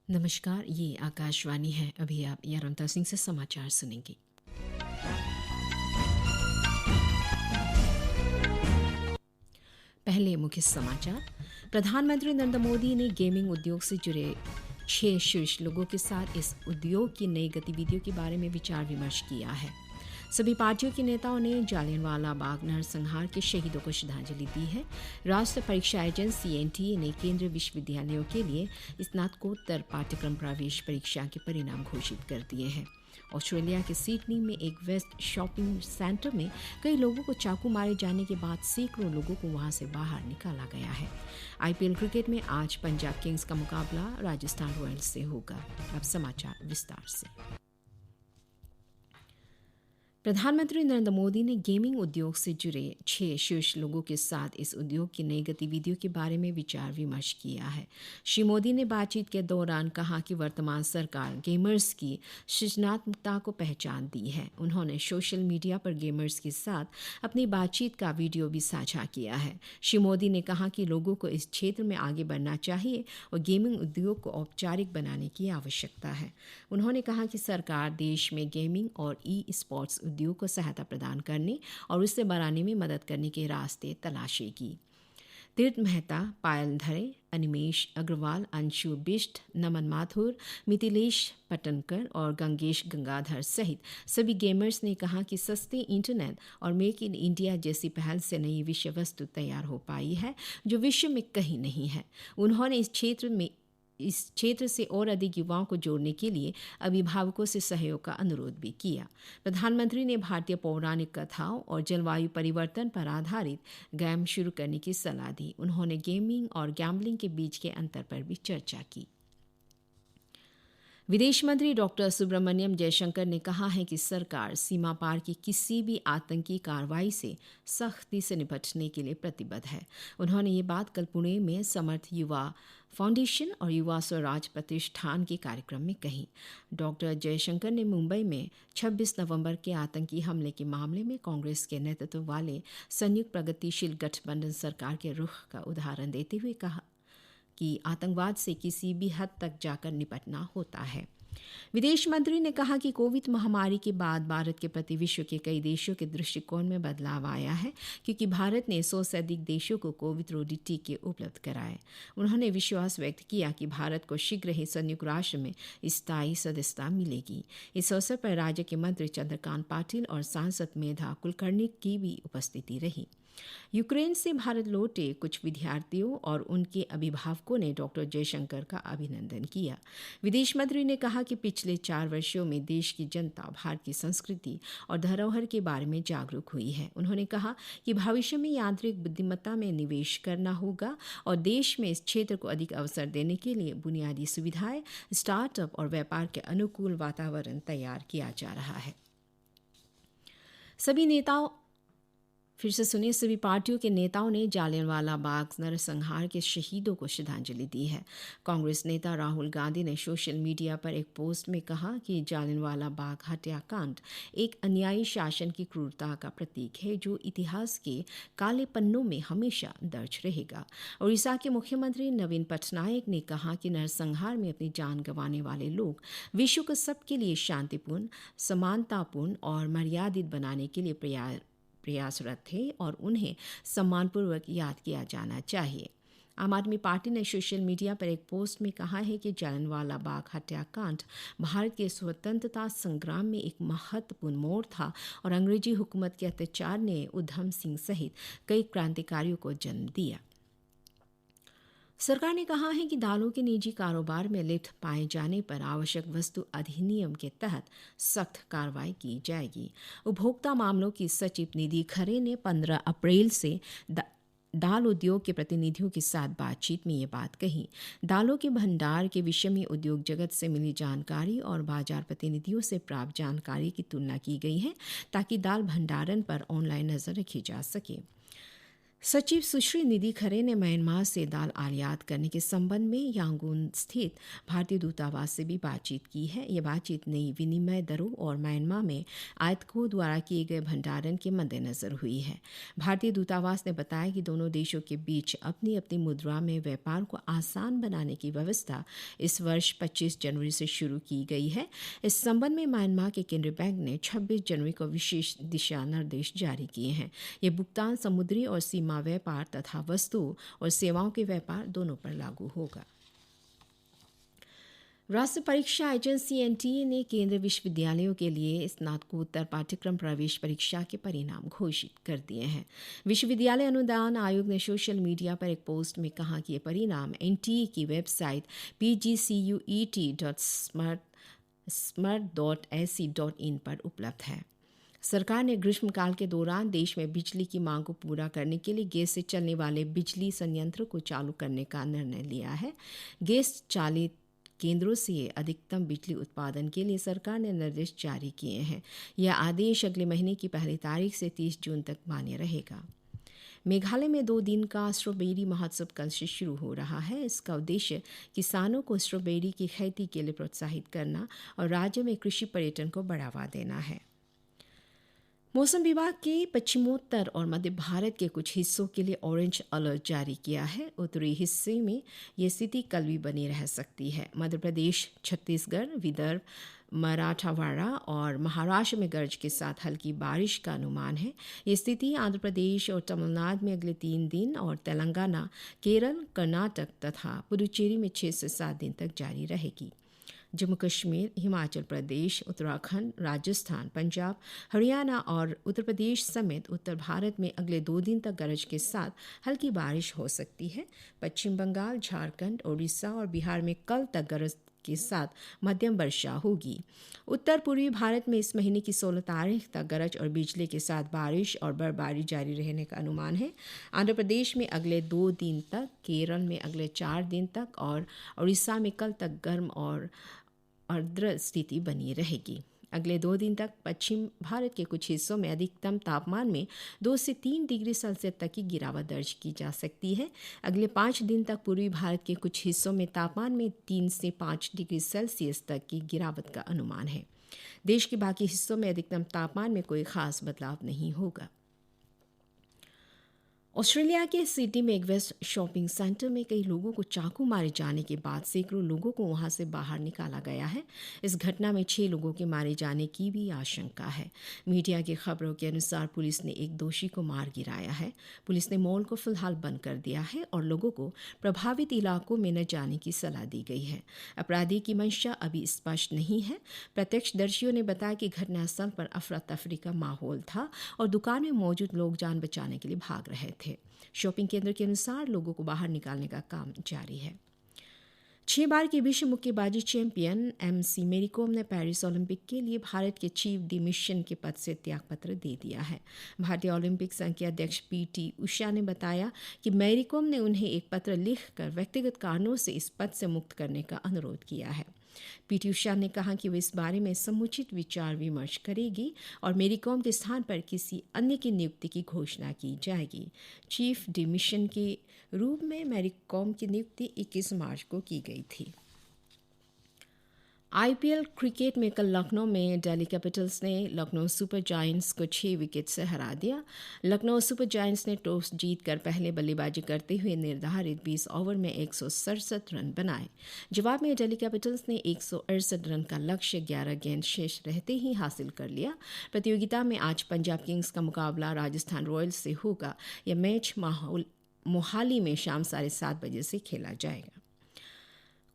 नमस्कार, ये आकाशवाणी है। अभी आप यरमता सिंह से समाचार सुनेंगे। पहले मुख्य समाचार। प्रधानमंत्री नरेंद्र मोदी ने गेमिंग उद्योग से जुड़े 6 शीर्ष लोगों के साथ इस उद्योग की नई गतिविधियों के बारे में विचार विमर्श किया है। सभी पार्टियों के नेताओं ने जालियनवाला बाग नरसंहार के शहीदों को श्रद्धांजलि दी है। राष्ट्रीय परीक्षा एजेंसी एनटीए ने केंद्रीय विश्वविद्यालयों के लिए स्नातकोत्तर पाठ्यक्रम प्रवेश परीक्षा के परिणाम घोषित कर दिए हैं। ऑस्ट्रेलिया के सिडनी में एक वेस्ट शॉपिंग सेंटर में कई लोगों को चाकू मारे जाने के बाद सैकड़ों लोगों को वहां से बाहर निकाला गया है। आईपीएल क्रिकेट में आज पंजाब किंग्स का मुकाबला राजस्थान रॉयल्स से होगा। अब समाचार विस्तार से। प्रधानमंत्री नरेंद्र मोदी ने गेमिंग उद्योग से जुड़े 6 शीर्ष लोगों के साथ इस उद्योग की नई गतिविधियों के बारे में विचार विमर्श किया है। श्री मोदी ने बातचीत के दौरान कहा कि वर्तमान सरकार गेमर्स की सृजनात्मकता को पहचान दी है। उन्होंने सोशल मीडिया पर गेमर्स के साथ अपनी बातचीत का वीडियो भी साझा किया है। श्री मोदी ने कहा कि लोगों को इस क्षेत्र में आगे बढ़ना चाहिए और गेमिंग उद्योग को औपचारिक बनाने की आवश्यकता है। उन्होंने कहा कि सरकार देश में गेमिंग और ई स्पोर्ट्स उद्योग को सहायता प्रदान करने और उसे बढ़ाने में मदद करने के रास्ते तलाशेगी। तीर्थ मेहता, पायल धरे, अनिमेश अग्रवाल, अंशु बिष्ट, नमन माथुर, मिथिलेश पटनकर और गंगेश गंगाधर सहित सभी गेमर्स ने कहा कि सस्ते इंटरनेट और मेक इन इंडिया जैसी पहल से नई विषय वस्तु तैयार हो पाई है जो विश्व में कहीं नहीं है। उन्होंने इस क्षेत्र से और अधिक युवाओं को जोड़ने के लिए अभिभावकों से सहयोग का अनुरोध भी किया। प्रधानमंत्री ने भारतीय पौराणिक कथाओं और जलवायु परिवर्तन पर आधारित गेम शुरू करने की सलाह दी। उन्होंने गेमिंग और गैम्बलिंग के बीच के अंतर पर भी चर्चा की। विदेश मंत्री डॉक्टर सुब्रमण्यम जयशंकर ने कहा है कि सरकार सीमा पार की किसी भी आतंकी कार्रवाई से सख्ती से निपटने के लिए प्रतिबद्ध है। उन्होंने ये बात कल पुणे में समर्थ युवा फाउंडेशन और युवा स्वराज प्रतिष्ठान के कार्यक्रम में कही। डॉक्टर जयशंकर ने मुंबई में 26 नवंबर के आतंकी हमले के मामले में कांग्रेस के नेतृत्व वाले संयुक्त प्रगतिशील गठबंधन सरकार के रुख का उदाहरण देते हुए कहा कि आतंकवाद से किसी भी हद तक जाकर निपटना होता है। विदेश मंत्री ने कहा कि कोविड महामारी के बाद भारत के प्रति विश्व के कई देशों के दृष्टिकोण में बदलाव आया है क्योंकि भारत ने 100 से अधिक देशों को कोविड रोधी टीके उपलब्ध कराए। उन्होंने विश्वास व्यक्त किया कि भारत को शीघ्र ही संयुक्त राष्ट्र में स्थायी सदस्यता मिलेगी। इस अवसर पर राज्य के मंत्री चंद्रकांत पाटिल और सांसद मेधा कुलकर्णी की भी उपस्थिति रही। यूक्रेन से भारत लौटे कुछ विद्यार्थियों और उनके अभिभावकों ने डॉक्टर जयशंकर का अभिनंदन किया। विदेश मंत्री ने कहा कि पिछले 4 वर्षों में देश की जनता भारत की संस्कृति और धरोहर के बारे में जागरूक हुई है। उन्होंने कहा कि भविष्य में यांत्रिक बुद्धिमत्ता में निवेश करना होगा और देश में इस क्षेत्र को अधिक अवसर देने के लिए बुनियादी सुविधाएं, स्टार्टअप और व्यापार के अनुकूल वातावरण तैयार किया जा रहा है। सभी पार्टियों के नेताओं ने जालियनवाला बाग नरसंहार के शहीदों को श्रद्धांजलि दी है। कांग्रेस नेता राहुल गांधी ने सोशल मीडिया पर एक पोस्ट में कहा कि जालियनवाला बाग हत्याकांड एक अन्यायी शासन की क्रूरता का प्रतीक है जो इतिहास के काले पन्नों में हमेशा दर्ज रहेगा। उड़ीसा के मुख्यमंत्री नवीन पटनायक ने कहा कि नरसंहार में अपनी जान गंवाने वाले लोग विश्व को सबके लिए शांतिपूर्ण, समानतापूर्ण और मर्यादित बनाने के लिए प्रयासरत थे और उन्हें सम्मानपूर्वक याद किया जाना चाहिए। आम आदमी पार्टी ने सोशल मीडिया पर एक पोस्ट में कहा है कि जालियनवाला बाग हत्याकांड भारत के स्वतंत्रता संग्राम में एक महत्वपूर्ण मोड़ था और अंग्रेजी हुकूमत के अत्याचार ने उधम सिंह सहित कई क्रांतिकारियों को जन्म दिया। सरकार ने कहा है कि दालों के निजी कारोबार में लिप्त पाए जाने पर आवश्यक वस्तु अधिनियम के तहत सख्त कार्रवाई की जाएगी। उपभोक्ता मामलों की सचिव निधि खरे ने 15 अप्रैल से दाल उद्योग के प्रतिनिधियों के साथ बातचीत में ये बात कही। दालों के भंडार के विषय में उद्योग जगत से मिली जानकारी और बाजार प्रतिनिधियों से प्राप्त जानकारी की तुलना की गई है ताकि दाल भंडारण पर ऑनलाइन नजर रखी जा सके। सचिव सुश्री निधि खरे ने म्यांमार से दाल आयात करने के संबंध में यांगून स्थित भारतीय दूतावास से भी बातचीत की है। यह बातचीत नई विनिमय दरों और म्यांमार में आयातकों द्वारा किए गए भंडारण के मद्देनजर हुई है। भारतीय दूतावास ने बताया कि दोनों देशों के बीच अपनी अपनी मुद्रा में व्यापार को आसान बनाने की व्यवस्था इस वर्ष 25 जनवरी से शुरू की गई है। इस संबंध में म्यांमार के केंद्रीय बैंक ने 26 जनवरी को विशेष दिशा निर्देश जारी किए हैं। ये भुगतान समुद्री और सीमा व्यापार तथा वस्तुओं और सेवाओं के व्यापार दोनों पर लागू होगा। राष्ट्रीय परीक्षा एजेंसी एनटीए ने केंद्रीय विश्वविद्यालयों के लिए स्नातकोत्तर पाठ्यक्रम प्रवेश परीक्षा के परिणाम घोषित कर दिए हैं। विश्वविद्यालय अनुदान आयोग ने सोशल मीडिया पर एक पोस्ट में कहा कि ये परिणाम एनटीए की वेबसाइट pgcuet.smart.ac.in पर उपलब्ध है। सरकार ने ग्रीष्मकाल के दौरान देश में बिजली की मांग को पूरा करने के लिए गैस से चलने वाले बिजली संयंत्रों को चालू करने का निर्णय लिया है। गैस चालित केंद्रों से अधिकतम बिजली उत्पादन के लिए सरकार ने निर्देश जारी किए हैं। यह आदेश अगले महीने की 1 तारीख से 30 जून तक मान्य रहेगा। मेघालय में 2 दिन का स्ट्रॉबेरी महोत्सव कल से शुरू हो रहा है। इसका उद्देश्य किसानों को स्ट्रॉबेरी की खेती के लिए प्रोत्साहित करना और राज्य में कृषि पर्यटन को बढ़ावा देना है। मौसम विभाग के पश्चिमोत्तर और मध्य भारत के कुछ हिस्सों के लिए ऑरेंज अलर्ट जारी किया है। उत्तरी हिस्से में यह स्थिति कल भी बनी रह सकती है। मध्य प्रदेश, छत्तीसगढ़, विदर्भ, मराठवाड़ा और महाराष्ट्र में गरज के साथ हल्की बारिश का अनुमान है। ये स्थिति आंध्र प्रदेश और तमिलनाडु में अगले 3 दिन और तेलंगाना, केरल, कर्नाटक तथा पुडुचेरी में 6 से 7 दिन तक जारी रहेगी। जम्मू कश्मीर, हिमाचल प्रदेश, उत्तराखंड, राजस्थान, पंजाब, हरियाणा और उत्तर प्रदेश समेत उत्तर भारत में अगले 2 दिन तक गरज के साथ हल्की बारिश हो सकती है। पश्चिम बंगाल, झारखंड, ओडिशा और बिहार में कल तक गरज के साथ मध्यम वर्षा होगी। उत्तर पूर्वी भारत में इस महीने की 16 तारीख तक गरज और बिजली के साथ बारिश और बर्फबारी जारी रहने का अनुमान है। आंध्र प्रदेश में अगले 2 दिन तक, केरल में अगले 4 दिन तक और उड़ीसा में कल तक गर्म और आर्द्र स्थिति बनी रहेगी। अगले 2 दिन तक पश्चिम भारत के कुछ हिस्सों में अधिकतम तापमान में 2 से 3 डिग्री सेल्सियस तक की गिरावट दर्ज की जा सकती है। अगले 5 दिन तक पूर्वी भारत के कुछ हिस्सों में तापमान में 3 से 5 डिग्री सेल्सियस तक की गिरावट का अनुमान है। देश के बाकी हिस्सों में अधिकतम तापमान में कोई खास बदलाव नहीं होगा। ऑस्ट्रेलिया के सिडनी में एक वेस्ट शॉपिंग सेंटर में कई लोगों को चाकू मारे जाने के बाद सैकड़ों लोगों को वहां से बाहर निकाला गया है। इस घटना में 6 लोगों के मारे जाने की भी आशंका है। मीडिया की खबरों के अनुसार पुलिस ने एक दोषी को मार गिराया है। पुलिस ने मॉल को फिलहाल बंद कर दिया है और लोगों को प्रभावित इलाकों में न जाने की सलाह दी गई है। अपराधी की मंशा अभी स्पष्ट नहीं है। प्रत्यक्षदर्शियों ने बताया कि घटनास्थल पर अफरा तफरी का माहौल था और दुकान में मौजूद लोग जान बचाने के लिए भाग रहे थे। शॉपिंग केंद्र के अनुसार लोगों को बाहर निकालने का काम जारी है। 6 बार की विश्व मुक्केबाजी चैंपियन एमसी मेरी कॉम ने पेरिस ओलंपिक के लिए भारत के चीफ डी मिशन के पद से त्यागपत्र दे दिया है। भारतीय ओलंपिक संघ के अध्यक्ष पीटी उषा ने बताया कि मेरी कॉम ने उन्हें एक पत्र लिखकर व्यक्तिगत कारणों से इस पद से मुक्त करने का अनुरोध किया है। पीटी उषा ने कहा कि वे इस बारे में समुचित विचार विमर्श करेगी और मेरी कॉम के स्थान पर किसी अन्य की नियुक्ति की घोषणा की जाएगी। चीफ डी मिशन के रूप में मेरी कॉम की नियुक्ति 21 मार्च को की गई थी। आईपीएल क्रिकेट में कल लखनऊ में दिल्ली कैपिटल्स ने लखनऊ सुपर जायंट्स को 6 विकेट से हरा दिया। लखनऊ सुपर जायंट्स ने टॉस जीतकर पहले बल्लेबाजी करते हुए निर्धारित 20 ओवर में 167 रन बनाए। जवाब में दिल्ली कैपिटल्स ने 168 रन का लक्ष्य 11 गेंद शेष रहते ही हासिल कर लिया। प्रतियोगिता में आज पंजाब किंग्स का मुकाबला राजस्थान रॉयल्स से होगा। यह मैच मोहाली में शाम 7:30 बजे से खेला जाएगा।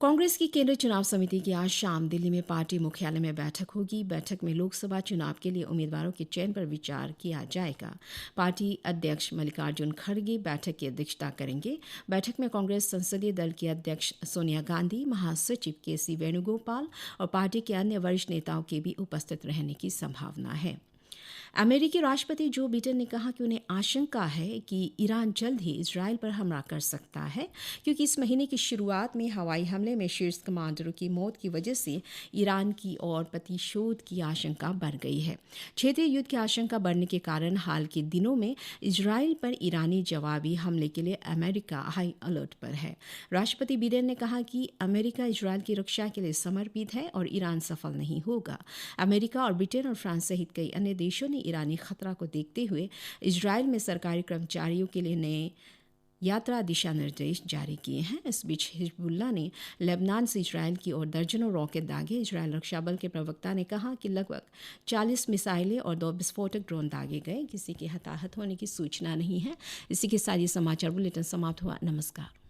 कांग्रेस की केंद्रीय चुनाव समिति की आज शाम दिल्ली में पार्टी मुख्यालय में बैठक होगी। बैठक में लोकसभा चुनाव के लिए उम्मीदवारों के चयन पर विचार किया जाएगा। पार्टी अध्यक्ष मल्लिकार्जुन खड़गे बैठक की अध्यक्षता करेंगे। बैठक में कांग्रेस संसदीय दल की अध्यक्ष सोनिया गांधी, महासचिव केसी वेणुगोपाल और पार्टी के अन्य वरिष्ठ नेताओं के भी उपस्थित रहने की संभावना है। अमेरिकी राष्ट्रपति जो बिडेन ने कहा कि उन्हें आशंका है कि ईरान जल्द ही इजराइल पर हमला कर सकता है, क्योंकि इस महीने की शुरुआत में हवाई हमले में शीर्ष कमांडरों की मौत की वजह से ईरान की ओर प्रतिशोध की आशंका बढ़ गई है। क्षेत्रीय युद्ध की आशंका बढ़ने के कारण हाल के दिनों में इजराइल पर ईरानी जवाबी हमले के लिए अमेरिका हाई अलर्ट पर है। राष्ट्रपति बिडेन ने कहा कि अमेरिका इजराइल की रक्षा के लिए समर्पित है और ईरान सफल नहीं होगा। अमेरिका और ब्रिटेन और फ्रांस सहित कई अन्य देशों ने ईरानी खतरा को देखते हुए इजराइल में सरकारी कर्मचारियों के लिए नए यात्रा दिशा निर्देश जारी किए हैं। इस बीच हिजबुल्लाह ने लेबनान से इजराइल की ओर दर्जनों रॉकेट दागे। इजराइल रक्षा बल के प्रवक्ता ने कहा कि लगभग 40 मिसाइलें और 2 विस्फोटक ड्रोन दागे गए। किसी के हताहत होने की सूचना नहीं है। इसी के साथ ये समाचार बुलेटिन समाप्त हुआ। नमस्कार।